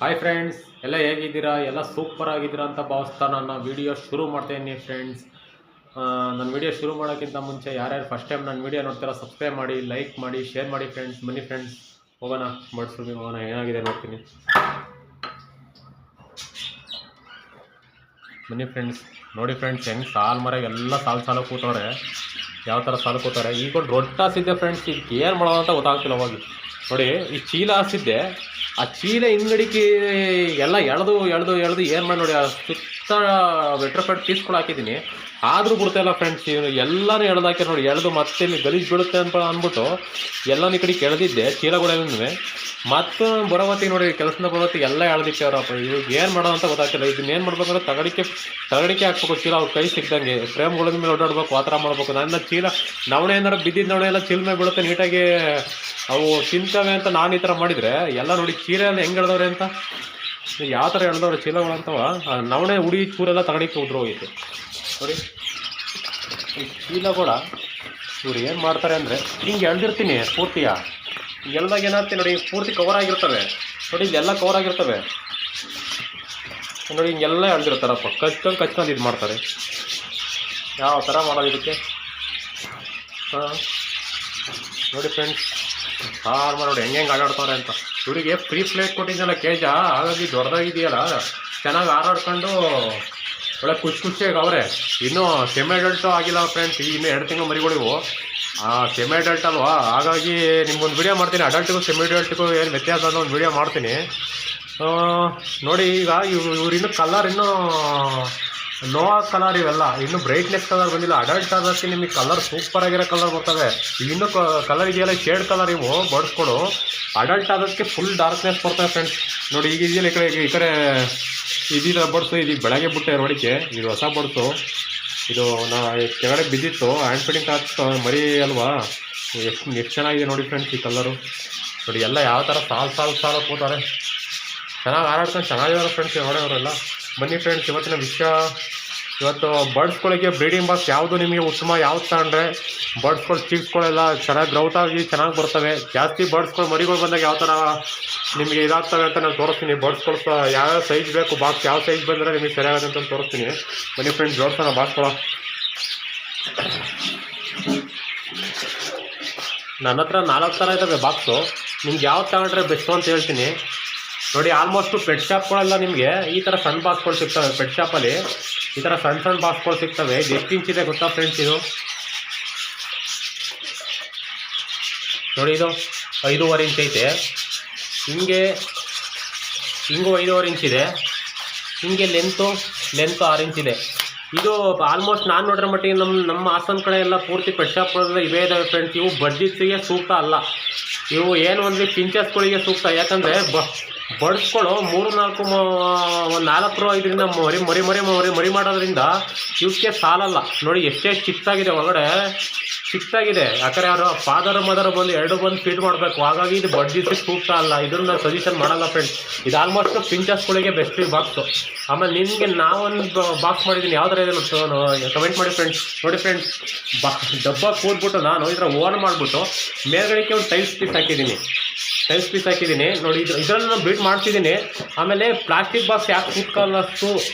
Hi friends, ಎಲ್ಲ ಹೇಗಿದ್ದೀರಾ? ಎಲ್ಲ ಸೂಪರ್ ಆಗಿದ್ದೀರಾ ಅಂತ ಭಾವಿಸ್ತಾ ನನ್ನ ವಿಡಿಯೋ ಶುರು ಮಾಡ್ತಾಯಿದ್ದೀನಿ ಫ್ರೆಂಡ್ಸ್. ನನ್ನ ವಿಡಿಯೋ ಶುರು ಮಾಡೋಕ್ಕಿಂತ ಮುಂಚೆ ಯಾರ್ಯಾರು ಫಸ್ಟ್ ಟೈಮ್ ನನ್ನ ವಿಡಿಯೋ ನೋಡ್ತಾರೋ ಸಬ್ಸ್ಕ್ರೈಬ್ ಮಾಡಿ, ಲೈಕ್ ಮಾಡಿ, ಶೇರ್ ಮಾಡಿ ಫ್ರೆಂಡ್ಸ್. ಬನ್ನಿ ಫ್ರೆಂಡ್ಸ್, ಹೋಗೋಣ ಬಡ್ಸ್ಬಿಟ್ಟು ಹೋಗೋಣ. ಏನಾಗಿದೆ ನೋಡ್ತೀನಿ, ಬನ್ನಿ ಫ್ರೆಂಡ್ಸ್. ನೋಡಿ ಫ್ರೆಂಡ್ಸ್, ಹೆಂಗೆ ಸಾಲು ಮರೆಗೆ ಎಲ್ಲ ಸಾಲು ಕೂತವ್ರೆ. ಯಾವ ಥರ ಸಾಲು ಕೂತವ್ರೆ. ಈಗ ಒಂದು ರೊಟ್ಟ ಹಾಸಿದ್ದೆ ಫ್ರೆಂಡ್ಸ್, ಇದಕ್ಕೆ ಏನು ಮಾಡೋದು ಅಂತ ಗೊತ್ತಾಗ್ತಿಲ್ಲ. ಹೋಗಿ ನೋಡಿ, ಈ ಚೀಲ ಹಾಸಿದ್ದೆ, ಆ ಚೀಲ ಹಿಂಗಡಿಕೆ ಎಲ್ಲ ಎಳೆದು ಏನು ಮಾಡಿ ನೋಡಿ, ಆ ಸುತ್ತ ವೆಟ್ರಫೆಟ್ ಪೀಸ್ಗಳು ಹಾಕಿದ್ದೀನಿ, ಆದರೂ ಬಿಡ್ತಾಯಿಲ್ಲ ಫ್ರೆಂಡ್ಸ್. ಎಲ್ಲನೂ ಎಳೆದಾಕಿ ನೋಡಿ, ಎಳೆದು ಮತ್ತೆ ಇಲ್ಲಿ ಗಲೀಜು ಬೀಳುತ್ತೆ ಅಂತ ಅಂದ್ಬಿಟ್ಟು ಎಲ್ಲನೂ ಈ ಕಡೆಗೆ ಎಳೆದಿದ್ದೆ ಚೀಲಗಳೆಲ್ಲೂ. ಮತ್ತು ಬರೋವತ್ತಿಗೆ ನೋಡಿ, ಕೆಲಸದಿಂದ ಬರೋವತ್ತಿಗೆ ಎಲ್ಲ ಎಳೆದಿಕ್ಕೆ ಅವರಪ್ಪ. ಇವಾಗ ಏನು ಮಾಡೋದು ಅಂತ ಗೊತ್ತಾಗ್ತಿಲ್ಲ. ಇದನ್ನ ಏನು ಮಾಡ್ಬೇಕಂದ್ರೆ ತಗಡಿಕೆ ಹಾಕ್ಬೇಕು ಚೀಲ, ಅವ್ರ ಕೈ ಸಿಕ್ದಂಗೆ ಫ್ರೇಮ್ಗಳ ಮೇಲೆ ಓಡಾಡ್ಬೇಕು, ಆ ಥರ ಮಾಡ್ಬೇಕು. ನನ್ನ ಚೀಲ ನವಣೆ ಏನಾರು ಬಿದ್ದಿದ್ದು ನವಣೆ ಎಲ್ಲ ಚೀಲ ಮೇಲೆ ಬೀಳುತ್ತೆ, ನೀಟಾಗಿ ಅವು ತಿಂತವೆ ಅಂತ ನಾನು ಈ ಥರ ಮಾಡಿದರೆ ಎಲ್ಲ ನೋಡಿ ಚೀಲ ಎಲ್ಲ ಹೆಂಗೆ ಎಳೆದವ್ರೆ ಅಂತ, ಯಾವ ಥರ ಎಳೆದವ್ರೆ ಚೀಲಗಳಂತವ. ನವಣೆ ಉಡಿ ಚೂರೆಲ್ಲ ತಗಡಿಕೆ ಉದ್ರು ಹೋಗಿತ್ತು ನೋಡಿ. ಈ ಚೀಲ ಕೂಡ ಇವ್ರು ಏನು ಮಾಡ್ತಾರೆ ಅಂದರೆ, ಹಿಂಗೆ ಎಳೆದಿರ್ತೀನಿ ಪೂರ್ತಿಯ, ಎಳ್ದಾಗ ಏನಾಗ್ತೀನಿ ನೋಡಿ, ಪೂರ್ತಿ ಕವರ್ ಆಗಿರ್ತವೆ ನೋಡಿ, ಇಲ್ಲೆಲ್ಲ ಕವರ್ ಆಗಿರ್ತವೆ ನೋಡಿ, ಹಿಂಗೆಲ್ಲ ಎಳೆದಿರ್ತಾರಪ್ಪ. ಕಚ್ಕೊಂಡು ಇದು ಮಾಡ್ತಾರೆ. ಯಾವ ಥರ ಮಾಡೋದು ಇದಕ್ಕೆ? ಹಾಂ ನೋಡಿ ಫ್ರೆಂಡ್ಸ್, ಸಾರು ನೋಡಿ ಹೆಂಗೆ ಆಡಾಡ್ತಾರೆ ಅಂತ. ಇವರಿಗೆ ಫ್ರೀ ಪ್ಲೇಟ್ ಕೊಟ್ಟಿದ್ದಲ್ಲ ಕೇಜ, ಹಾಗಾಗಿ ದೊಡ್ಡದಾಗಿದೆಯಲ್ಲ, ಚೆನ್ನಾಗಿ ಹಾರಾಡ್ಕೊಂಡು ಒಳ್ಳೆ ಖುಷಿಯಾಗಿ ಅವರೇ. ಇನ್ನೂ ಸೆಮಿ ಅಡಲ್ಟು ಆಗಿಲ್ಲ ಫ್ರೆಂಡ್ಸ್, ಇನ್ನೂ 2 ತಿಂಗಳು ಮರಿಗಳಿವು. ಸೆಮಿ ಅಡಲ್ಟ್ ಅಲ್ವಾ, ಹಾಗಾಗಿ ನಿಮ್ಗೊಂದು ವಿಡಿಯೋ ಮಾಡ್ತೀನಿ. ಅಡಲ್ಟಿಗೂ ಸೆಮಿ ಅಡಲ್ಟಿಗೂ ಏನು ವ್ಯತ್ಯಾಸ ಅನ್ನೋ ಒಂದು ವಿಡಿಯೋ ಮಾಡ್ತೀನಿ ನೋಡಿ. ಈಗ ಇವ್ರು ಇನ್ನೂ ಕಲರ್, ಇನ್ನೂ ನೋವಾ ಕಲರ್, ಇವೆಲ್ಲ ಇನ್ನೂ ಬ್ರೈಟ್ನೆಸ್ ಕಲರ್ ಬಂದಿಲ್ಲ. ಅಡಲ್ಟ್ ಆದಕ್ಕೆ ನಿಮಗೆ ಕಲರ್ ಸೂಪರಾಗಿರೋ ಕಲರ್ ಬರ್ತವೆ. ಇನ್ನೂ ಕಲರ್ ಇದೆಯಲ್ಲ, ಶೇಡ್ ಕಲರ್, ಇವು ಬಡ್ಸ್ಕೊಡು. ಅಡಲ್ಟ್ ಆದಕ್ಕೆ ಫುಲ್ ಡಾರ್ಕ್ನೆಸ್ ಬರ್ತವೆ ಫ್ರೆಂಡ್ಸ್. ನೋಡಿ ಈಗ ಇದೆಯಲ್ಲ, ಈ ಕಡೆ ಇದಿಲ್ಲ ಬಡ್ಸು, ಇದೀಗ ಬೆಳಗ್ಗೆ ಬಿಟ್ಟೆ ನೋಡಿಕೆ. ಇದು ಹೊಸ ಬಡ್ಸು, ಇದು ಕೆಳಗಡೆ ಬಿದ್ದಿತ್ತು, ಹ್ಯಾಂಡ್ ಫಿಟ್ಟಿಂಗ್ ಆಗ್ತು ಮರಿ ಅಲ್ವಾ. ಎಷ್ಟು ಚೆನ್ನಾಗಿದೆ ನೋಡಿ ಫ್ರೆಂಡ್ಸ್ ಈ ಕಲರು. ನೋಡಿ ಎಲ್ಲ ಯಾವ ಥರ ಸಾಲು ಕೂತಾರೆ, ಚೆನ್ನಾಗಿ ಹಾರಾಡ್ಕೊಂಡು ಚೆನ್ನಾಗಿದ್ದಾರೆ ಫ್ರೆಂಡ್ಸ್ ನೋಡೋರೆಲ್ಲ. ಬನ್ನಿ ಫ್ರೆಂಡ್ಸ್, ಇವತ್ತಿನ ವಿಷಯ, ಇವತ್ತು ಬರ್ಡ್ಸ್ಗಳಿಗೆ ಬ್ರೀಡಿಂಗ್ ಬಾಕ್ಸ್ ಯಾವುದು ನಿಮಗೆ ಉತ್ತಮ, ಯಾವ್ದು ತಗೊಂಡ್ರೆ ಬರ್ಡ್ಸ್ಗಳು ಚೀಕ್ಸ್ಗಳೆಲ್ಲ ಚೆನ್ನಾಗಿ ಗ್ರೌತ್ ಆಗಿ ಚೆನ್ನಾಗಿ ಬರ್ತವೆ. ಜಾಸ್ತಿ ಬರ್ಡ್ಸ್ಗಳು ಮರಿಗಳು ಬಂದಾಗ ಯಾವ ಥರ ನಿಮಗೆ ಇದಾಗ್ತವೆ ಅಂತ ನಾನು ತೋರಿಸ್ತೀನಿ. ಬರ್ಡ್ಸ್ಗಳು ಯಾವ್ಯಾವ ಸೈಜ್ ಬೇಕು, ಬಾಕ್ಸ್ ಯಾವ ಸೈಜ್ ಬಂದರೆ ನಿಮಗೆ ಸರಿಯಾಗುತ್ತೆ ಅಂತ ತೋರಿಸ್ತೀನಿ. ಬನ್ನಿ ಫ್ರೆಂಡ್ಸ್, ಜೋಡಿಸೋಣ ಬಾಕ್ಸ್ಗಳು. ನನ್ನ ಹತ್ರ 4 ಥರ ಇದ್ದಾವೆ ಬಾಕ್ಸು. ನಿಮ್ಗೆ ಯಾವ್ದು ತಗೊಂಡ್ರೆ ಬೆಸ್ಟು ಅಂತ ಹೇಳ್ತೀನಿ ನೋಡಿ. ಆಲ್ಮೋಸ್ಟು ಪೆಟ್ ಶಾಪ್ಗಳೆಲ್ಲ ನಿಮಗೆ ಈ ಥರ ಸಣ್ಣ ಬಾಕ್ಸ್ಗಳು ಸಿಗ್ತವೆ. ಪೆಟ್ ಶಾಪಲ್ಲಿ ಈ ಥರ ಸಣ್ಣ ಬಾಕ್ಸ್ಗಳು ಸಿಗ್ತವೆ. ಇದು ಎಷ್ಟು ಇಂಚಿದೆ ಗೊತ್ತಾ ಫ್ರೆಂಡ್ಸ್? ಇದು ನೋಡಿ, ಇದು 5.5 ಇಂಚ್ ಐತೆ. ಹಿಂಗೂ 5.5 ಇಂಚ್ ಇದೆ. ಹಿಂಗೆ ಲೆಂತು 6 ಇಂಚ್ ಇದೆ. ಇದು ಆಲ್ಮೋಸ್ಟ್ ನಾನು ನೋಡಿರೋ ಮಟ್ಟಿಗೆ ನಮ್ಮ ಹಾಸನ ಕಡೆ ಎಲ್ಲ ಪೂರ್ತಿ ಪೆಟ್ ಶಾಪ್ಗಳೆಲ್ಲ ಇವೇ ಇದ್ದಾವೆ ಫ್ರೆಂಡ್ಸ್. ಇವು ಬಡ್ಜಿಸ್ಗೆ ಸೂಕ್ತ ಅಲ್ಲ. ಇವು ಏನು ಅಂದರೆ ಪಿಂಚಸ್ಗಳಿಗೆ ಸೂಕ್ತ. ಯಾಕಂದರೆ ಬಡ್ಸ್ಗಳು 4-5 ಮರಿ ಮಾಡೋದ್ರಿಂದ ಇವಕ್ಕೆ ಸಾಲಲ್ಲ ನೋಡಿ. ಎಷ್ಟೇ ಚಿಕ್ಕಾಗಿದೆ, ಒಳಗಡೆ ಚಿಕ್ಕಾಗಿದೆ. ಯಾಕಂದರೆ ಅವರು ಫಾದರ್ ಮದರ್ ಬಂದು 2 ಬಂದು ಫೀಡ್ ಮಾಡಬೇಕು. ಹಾಗಾಗಿ ಇದು ಬಡ್ಜಿಸ್ಗೆ ಸೂಕ್ತ ಅಲ್ಲ. ಇದನ್ನು ಸಜೆಷನ್ ಮಾಡಲ್ಲ ಫ್ರೆಂಡ್ಸ್. ಇದು ಆಲ್ಮೋಸ್ಟ್ ಪಿಂಚಸ್ಗಳಿಗೆ ಬೆಸ್ಟ್ ಬಾಕ್ಸು. ಆಮೇಲೆ ನಿಮಗೆ ನಾವೊಂದು ಬಾಕ್ಸ್ ಮಾಡಿದ್ದೀನಿ, ಯಾವ ಥರ ಇದೆ ಕಮೆಂಟ್ ಮಾಡಿ ಫ್ರೆಂಡ್ಸ್. ನೋಡಿ ಫ್ರೆಂಡ್ಸ್, ಡಬ್ಬ ಕೂದ್ಬಿಟ್ಟು ನಾನು ಇದರ ಓನ್ ಮಾಡಿಬಿಟ್ಟು ಮೇಲ್ಗಡೆಗೆ ಒಂದು ಟೈಲ್ಸ್ ಪೀಸ್ ಹಾಕಿದ್ದೀನಿ ನೋಡಿ. ಇದರಲ್ಲಿ ನಾನು ಬ್ರೀಡ್ ಮಾಡ್ತಿದ್ದೀನಿ. ಆಮೇಲೆ ಪ್ಲಾಸ್ಟಿಕ್ ಬಾಕ್ಸ್ ಯಾಕೆ ಕೂತ್ಕೊಳ್ಳೋಷ್ಟು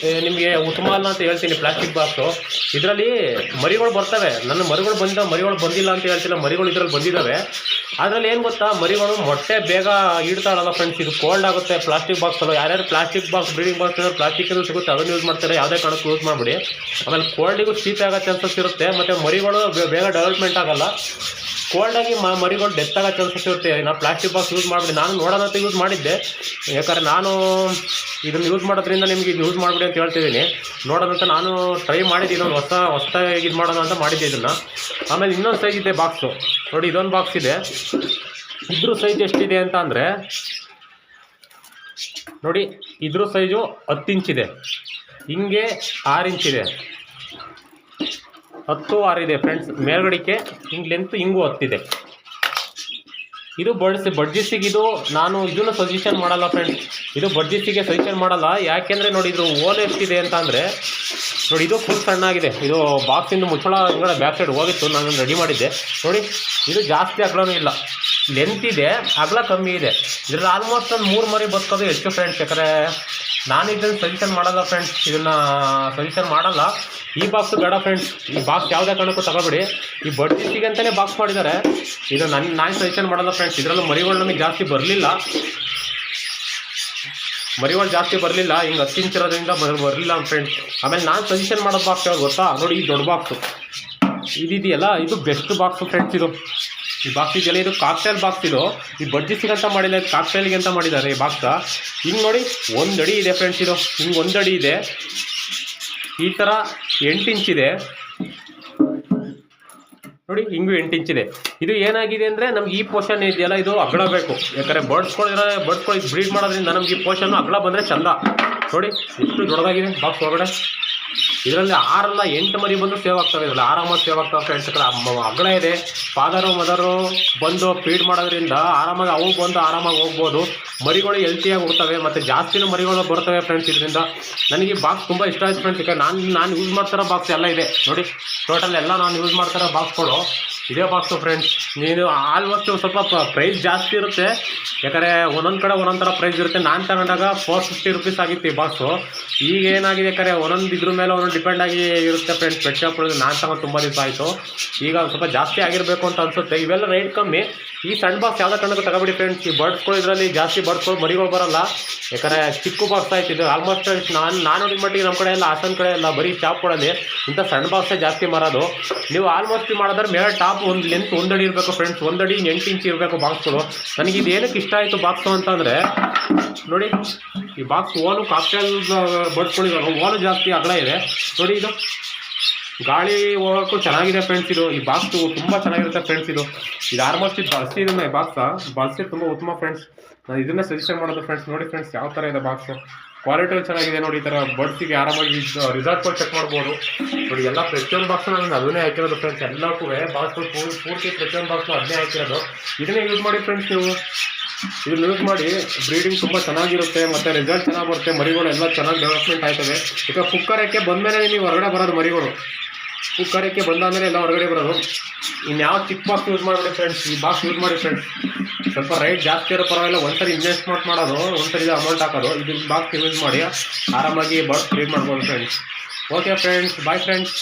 ನಿಮಗೆ ಉತ್ತಮ ಅಲ್ಲ ಅಂತ ಹೇಳ್ತೀನಿ. ಪ್ಲಾಸ್ಟಿಕ್ ಬಾಕ್ಸು ಇದರಲ್ಲಿ ಮರಿಗಳು ಬರ್ತವೆ. ನನ್ನ ಮರಿಗಳು ಬಂದಿಲ್ಲ ಅಂತ ಹೇಳ್ತಿಲ್ಲ, ಮರಿಗಳು ಇದರಲ್ಲಿ ಬಂದಿದ್ದಾವೆ. ಅದರಲ್ಲಿ ಏನು ಗೊತ್ತಾ, ಮರಿಗಳು ಮೊಟ್ಟೆ ಬೇಗ ಇಡ್ತಾಳಲ್ಲ ಫ್ರೆಂಡ್ಸ್. ಇದು ಕೋಲ್ಡ್ ಆಗುತ್ತೆ ಪ್ಲಾಸ್ಟಿಕ್ ಬಾಕ್ಸಲ್ಲಿ. ಯಾರ್ಯಾರು ಪ್ಲಾಸ್ಟಿಕ್ ಬಾಕ್ಸ್ ಬ್ರೀಡಿಂಗ್ ಬಾಕ್ಸ್ ಪ್ಲಾಸ್ಟಿಕಲ್ಲಿ ಸಿಗುತ್ತೆ ಅದನ್ನು ಯೂಸ್ ಮಾಡ್ತಾರೆ. ಯಾವುದೇ ಕಾರಣಕ್ಕೂ ಯೂಸ್ ಮಾಡಿಬಿಡಿ. ಆಮೇಲೆ ಕೋಲ್ಡಿಗೂ ಶೀತ ಆಗೋ ಚಾನ್ಸಸ್ ಇರುತ್ತೆ. ಮತ್ತು ಮರಿಗಳು ಬೇಗ ಡೆವಲಪ್ಮೆಂಟ್ ಆಗಲ್ಲ. ಕೋಲ್ಡಾಗಿ ಮರಿಗಳು ಡೆತ್ ಆಗೋ ಚಾನ್ಸಸ್ ಇರುತ್ತೆ. ನಾವು ಪ್ಲಾಸ್ಟಿಕ್ ಬಾಕ್ಸ್ ಯೂಸ್ ಮಾಡಿಬಿಡಿ. ನಾನು ನೋಡೋಣ ಅಂತ ಯೂಸ್ ಮಾಡಿದ್ದೆ. ಯಾಕಂದರೆ ನಾನು ಇದನ್ನು ಯೂಸ್ ಮಾಡೋದ್ರಿಂದ ನಿಮಗೆ ಇದು ಯೂಸ್ ಮಾಡಿಬಿಡಿ ಅಂತ ಹೇಳ್ತಿದ್ದೀನಿ. ನೋಡೋದಂತ ನಾನು ಟ್ರೈ ಮಾಡಿದ್ದೀನಿ. ಇನ್ನೊಂದು ಹೊಸದಾಗಿ ಇದು ಮಾಡೋಣ ಅಂತ ಮಾಡಿದ್ದೆ ಇದನ್ನು. ಆಮೇಲೆ ಇನ್ನೊಂದು ಸೈಜ್ ಇದೆ ಬಾಕ್ಸು ನೋಡಿ. ಇದೊಂದು ಬಾಕ್ಸ್ ಇದೆ. ಇದ್ರ ಸೈಜ್ ಎಷ್ಟಿದೆ ಅಂತ ಅಂದರೆ ನೋಡಿ, ಇದ್ರ ಸೈಜು 10 ಇಂಚಿದೆ. ಹಿಂಗೆ 6 ಇಂಚಿದೆ. 10-6 ಇದೆ ಫ್ರೆಂಡ್ಸ್. ಮೇಲ್ಗಡೆಗೆ ಹಿಂಗೆ ಲೆಂತ್ ಹಿಂಗೂ 10 ಇದೆ. ಇದು ಬಡ್ಜಿಸಿಗೆ ಇದು ನಾನು ಇದನ್ನು ಸಜೆಷನ್ ಮಾಡಲ್ಲ ಫ್ರೆಂಡ್ಸ್. ಇದು ಬಡ್ಜಿಸಿಗೆ ಸಜೆಷನ್ ಮಾಡಲ್ಲ. ಯಾಕೆಂದರೆ ನೋಡಿ, ಇದು ಓಲ್ ಎಷ್ಟಿದೆ ಅಂತ ಅಂದರೆ ನೋಡಿ, ಇದು ಫುಲ್ ಸಣ್ಣಾಗಿದೆ. ಇದು ಬಾಕ್ಸಿಂದ ಮುಚ್ಚಳ ಹಿಂಗಡೆ ಬ್ಯಾಕ್ ಸೈಡ್ ಹೋಗಿತ್ತು, ನಾನು ರೆಡಿ ಮಾಡಿದ್ದೆ ನೋಡಿ. ಇದು ಜಾಸ್ತಿ ಅಗಲನೂ ಇಲ್ಲ. ಲೆಂತ್ ಇದೆ, ಅಗಲ ಕಮ್ಮಿ ಇದೆ. ಇದ್ರಲ್ಲಿ ಆಲ್ಮೋಸ್ಟ್ ಒಂದು 3 ಮರಿ ಬದುಕೋದು ಹೆಚ್ಚು ಫ್ರೆಂಡ್ಸ್. ಯಾಕಂದರೆ ನಾನು ಇದನ್ನು ಸಜೆಷನ್ ಮಾಡಲ್ಲ ಫ್ರೆಂಡ್ಸ್, ಇದನ್ನು ಸಜೆಷನ್ ಮಾಡಲ್ಲ. ಈ ಬಾಕ್ಸು ಬೇಡ ಫ್ರೆಂಡ್ಸ್, ಈ ಬಾಕ್ಸ್ ಯಾವುದೇ ಕಾರಣಕ್ಕೂ ತಗೋಬೇಡಿ. ಈ ಬಡ್ಜಿಸಿಗೆ ಅಂತಲೇ ಬಾಕ್ಸ್ ಮಾಡಿದ್ದಾರೆ. ಇದು ನಾನು ಸಜೆಷನ್ ಮಾಡಲ್ಲ ಫ್ರೆಂಡ್ಸ್. ಇದರಲ್ಲೂ ಮರಿಗಳು ನಮಗೆ ಜಾಸ್ತಿ ಬರಲಿಲ್ಲ, ಹಿಂಗೆ 10 ಇಂಚ್ ಇರೋದ್ರಿಂದ ಬರಲಿಲ್ಲ ಫ್ರೆಂಡ್ಸ್. ಆಮೇಲೆ ನಾನು ಸಜೆಷನ್ ಮಾಡೋದು ಬಾಕ್ಸ್ ಯಾವ್ದು ಗೊತ್ತಾ? ನೋಡಿ, ಈ ದೊಡ್ಡ ಬಾಕ್ಸು ಇದೆಯಲ್ಲ, ಇದು ಬೆಸ್ಟ್ ಬಾಕ್ಸು ಫ್ರೆಂಡ್ಸ್. ಈ ಬಾಕ್ಸ್ ಇದೆಯಲ್ಲ, ಇದು ಕಾಕ್ಟೇಲ್ ಬಾಕ್ಸ್. ಇದು ಈ ಬಡ್ಜಿಸಿಗಂತ ಮಾಡಿಲ್ಲ, ಕಾಕ್ಟೇಲ್ಗೆ ಅಂತ ಮಾಡಿದ್ದಾರೆ ಈ ಬಾಕ್ಸ. ಹಿಂಗೆ ನೋಡಿ 1 ಅಡಿ ಇದೆ ಫ್ರೆಂಡ್ಸ್. ಇದು ಹಿಂಗೆ 1 ಅಡಿ ಇದೆ, ಈ ಥರ 8 ಇಂಚ್ ಇದೆ ನೋಡಿ, ಹಿಂಗೂ 8 ಇಂಚ್ ಇದೆ. ಇದು ಏನಾಗಿದೆ ಅಂದರೆ ನಮ್ಗೆ ಈ ಪೋರ್ಷನ್ ಇದೆಯಲ್ಲ, ಇದು ಅಗಲ ಬೇಕು. ಯಾಕಂದರೆ ಬರ್ಡ್ಸ್ಗಳು ಬ್ರೀಡ್ ಮಾಡೋದ್ರಿಂದ ನಮ್ಗೆ ಈ ಪೋರ್ಷನ್ನು ಅಗಲ ಬಂದರೆ ಚಂದ. ನೋಡಿ ಎಷ್ಟು ದೊಡ್ಡದಾಗಿದೆ ಬಾಕ್ಸ್ ಒಳಗಡೆ. ಇದರಲ್ಲಿ 6 ಅಲ್ಲ 8 ಮರಿ ಬಂದು ಸೇವ್ ಆಗ್ತವೆ. ಇದರಲ್ಲಿ ಆರಾಮಾಗಿ ಸೇವ್ ಆಗ್ತವೆ ಫ್ರೆಂಡ್ಸ್. ಅಗಲ ಇದೆ, ಫಾದರು ಮದರು ಬಂದು ಫೀಡ್ ಮಾಡೋದ್ರಿಂದ ಆರಾಮಾಗಿ ಅವು ಬಂದು ಆರಾಮಾಗಿ ಹೋಗ್ಬೋದು. ಮರಿಗಳು ಹೆಲ್ತಿಯಾಗಿ ಹೋಗ್ತವೆ, ಮತ್ತು ಜಾಸ್ತಿನೂ ಮರಿಗಳು ಬರ್ತವೆ ಫ್ರೆಂಡ್ಸ್. ಇದರಿಂದ ನನಗೆ ಈ ಬಾಕ್ಸ್ ತುಂಬ ಇಷ್ಟ ಆಯ್ತು ಫ್ರೆಂಡ್ಸ್. ಯಾಕಂದ್ರೆ ನಾನು ಯೂಸ್ ಮಾಡ್ತಿರೋ ಬಾಕ್ಸ್ ಎಲ್ಲ ಇದೆ ನೋಡಿ, ಟೋಟಲ್ ಎಲ್ಲ ನಾನು ಯೂಸ್ ಮಾಡ್ತಿರೋ ಬಾಕ್ಸ್ಗಳು ಇದೇ ಬಾಕ್ಸು ಫ್ರೆಂಡ್ಸ್. ನೀನು ಆಲ್ಮೋಸ್ಟ್ ಸ್ವಲ್ಪ ಪ್ರೈಸ್ ಜಾಸ್ತಿ ಇರುತ್ತೆ, ಯಾಕಂದರೆ ಒಂದೊಂದು ಕಡೆ ಒಂದೊಂದು ಥರ ಪ್ರೈಸ್ ಇರುತ್ತೆ. ನಾನು ತಗೊಂಡಾಗ 450 ರುಪೀಸ್ ಆಗಿತ್ತು ಈ ಬಾಕ್ಸು. ಈಗ ಏನಾಗಿದೆ ಯಾಕಂದರೆ ಒಂದೊಂದು ಇದ್ರ ಮೇಲೆ ಒಂದೊಂದು ಡಿಪೆಂಡ್ ಆಗಿ ಇರುತ್ತೆ ಫ್ರೆಂಡ್ಸ್. ಪೆಟ್ ಶಾಪ್ ನಾನು ತಗೊಂಡು ತುಂಬ ದಿವಸ ಆಯಿತು, ಈಗ ಸ್ವಲ್ಪ ಜಾಸ್ತಿ ಆಗಿರಬೇಕು ಅಂತ ಅನಿಸುತ್ತೆ. ಇವೆಲ್ಲ ರೇಟ್ ಕಮ್ಮಿ. ಈ ಸಣ್ಣ ಬಾಕ್ಸ್ ಯಾವುದೇ ಕಾರಣಕ್ಕೂ ತಗೋಬೇಡಿ ಫ್ರೆಂಡ್ಸ್. ಈ ಬರ್ಡ್ಸ್ಗಳು ಇದರಲ್ಲಿ ಜಾಸ್ತಿ ಬರ್ಡ್ಸ್ಗಳು ಮರಿಗಳು ಬರೋಲ್ಲ, ಯಾಕಂದರೆ ಚಿಕ್ಕ ಬಾಕ್ಸ್ ಆಯ್ತಿದ್ದು. ಆಲ್ಮೋಸ್ಟ್ ನಾನು ನೋಡಿದ ಮಟ್ಟಿಗೆ ನಮ್ಮ ಕಡೆ ಎಲ್ಲ ಹಾಸನ ಕಡೆ ಎಲ್ಲ ಬರೀ ಶಾಪ್ಗಳಲ್ಲಿ ಇಂಥ ಸಣ್ಣ ಬಾಕ್ಸೇ ಜಾಸ್ತಿ ಮಾರೋದು. ನೀವು ಆಲ್ಮೋಸ್ಟ್ ಮಾಡಿದ್ರೆ ಮೇಲೆ ಟಾಪ್ ಒಂದು ಲೆಂತ್ 1 ಅಡಿ ಇರಬೇಕು ಫ್ರೆಂಡ್ಸ್. 1 ಅಡಿ 8 ಇಂಚ್ ಇರಬೇಕು ಬಾಕ್ಸ್ಗಳು. ನನಗೆ ಇದು ಏನಕ್ಕೆ ಇಷ್ಟ ಆಯಿತು ಬಾಕ್ಸು ಅಂತಂದರೆ ನೋಡಿ, ಈ ಬಾಕ್ಸ್ ಓನು ಕಾಕ್ಟೇಲ್ ಬರ್ಡ್ಸ್ಗಳಿದ್ದಾವೆ, ಓನು ಜಾಸ್ತಿ ಅಗಲ ಇದೆ ನೋಡಿ. ಇದು ಗಾಳಿ ಹೋಗೋಕ್ಕೂ ಚೆನ್ನಾಗಿದೆ ಫ್ರೆಂಡ್ಸ್. ಈ ಬಾಕ್ಸು ತುಂಬ ಚೆನ್ನಾಗಿರುತ್ತೆ ಫ್ರೆಂಡ್ಸ್. ಇದು ಆಲ್ಮೋಸ್ಟ್ ಇದು ಬಳಸಿದ್ದನ್ನ ಈ ಬಳಸಿ ತುಂಬ ಉತ್ತಮ ಫ್ರೆಂಡ್ಸ್. ನಾನು ಇದನ್ನೇ ಸಜೆಷನ್ ಮಾಡೋದು ಫ್ರೆಂಡ್ಸ್. ನೋಡಿ ಫ್ರೆಂಡ್ಸ್ ಯಾವ ಥರ ಇದೆ ಬಾಕ್ಸು, ಕ್ವಾಲಿಟಿ ಚೆನ್ನಾಗಿದೆ ನೋಡಿ. ಈ ಥರ ಬರ್ಡ್ಸಿಗೆ ಆರಾಮಾಗಿ ರಿಸಲ್ಟ್ಗಳು ಚೆಕ್ ಮಾಡ್ಬೋದು ನೋಡಿ. ಎಲ್ಲ ಪ್ರತಿಯೊಂದು ಬಾಕ್ಸು ನಾನು ಅದನ್ನೇ ಹಾಕಿರೋದು ಫ್ರೆಂಡ್ಸ್. ಎಲ್ಲಕ್ಕೂ ಬಾಕ್ಸ್ಗಳು ಪೂರ್ತಿ ಪ್ರತಿಯೊಂದು ಬಾಕ್ಸು ಅದನ್ನೇ ಹಾಕಿರೋದು. ಇದನ್ನೇ ಯೂಸ್ ಮಾಡಿ ಫ್ರೆಂಡ್ಸ್. ನೀವು ಇದನ್ನು ಯೂಸ್ ಮಾಡಿ ಬ್ರೀಡಿಂಗ್ ತುಂಬ ಚೆನ್ನಾಗಿರುತ್ತೆ, ಮತ್ತು ರಿಸಲ್ಟ್ ಚೆನ್ನಾಗಿ ಬರುತ್ತೆ. ಮರಿಗಳು ಎಲ್ಲ ಚೆನ್ನಾಗಿ ಡೆವಲಪ್ಮೆಂಟ್ ಆಯ್ತದೆ. ಈಗ ಕುಕ್ಕರಕ್ಕೆ ಬಂದಮೇಲೆ ನೀವು ಹೊರಗಡೆ ಬರೋದು ಮರಿಗಳು, ಕುಕ್ಕರಕ್ಕೆ ಬಂದಾದಮೇಲೆ ಎಲ್ಲ ಹೊರಗಡೆ ಬರೋದು. ಇನ್ಯಾವ ಚಿಕ್ಕ ಬಾಕ್ಸ್ ಯೂಸ್ ಮಾಡಿಬಿಡಿ ಫ್ರೆಂಡ್ಸ್. ಈ ಬಾಕ್ಸ್ ಯೂಸ್ ಮಾಡಿ ಫ್ರೆಂಡ್ಸ್. ಸ್ವಲ್ಪ ರೇಟ್ ಜಾಸ್ತಿ ಇರೋ ಪರವಾಗಿಲ್ಲ, ಒಂದ್ಸರಿ ಇನ್ವೆಸ್ಟ್ಮೆಂಟ್ ಮಾಡೋದು, ಒಂದ್ಸರಿ ಅಮೌಂಟ್ ಹಾಕೋದು. ಇದು ಬಾಕ್ಸ್ ಯೂಸ್ ಮಾಡಿ ಆರಾಮಾಗಿ ಬರ್ಡ್ಸ್ ಬ್ರೀಡ್ ಮಾಡ್ಬೋದು friends. Okay friends, bye friends.